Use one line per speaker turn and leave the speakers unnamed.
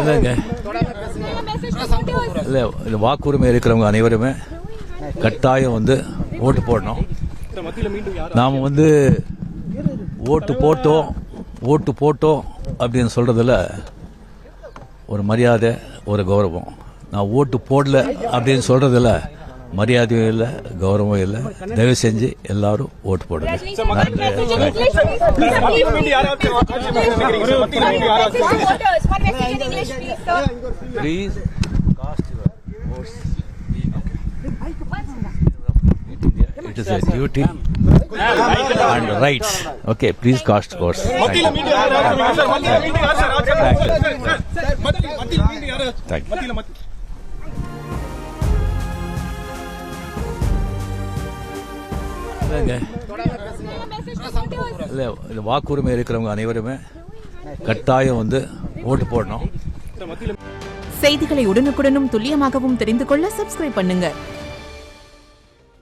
இல்லைங்க, இல்லை, இந்த வாக்குரிமை இருக்கிறவங்க அனைவருமே கட்டாயம் வந்து ஓட்டு போடணும். நாம் வந்து ஓட்டு போட்டோம் அப்படின்னு சொல்றதுல ஒரு மரியாதை, ஒரு கௌரவம். நான் ஓட்டு போடல அப்படின்னு சொல்றதுல மரியாதையும் இல்லை, கௌரவம் இல்லை. தயவு செஞ்சு எல்லாரும் ஓட்டு போடுங்க. Please cost your votes. It is a duty and rights. Okay, please cast votes. Thank you. இல்லை, இந்த வாக்குரிமை இருக்கிறவங்க அனைவருமே கட்டாயம் வந்து ஓட்டு போடணும்.
செய்திகளை உடனுக்குடனும் துல்லியமாகவும் தெரிந்து கொள்ள சப்ஸ்கிரைப் பண்ணுங்க.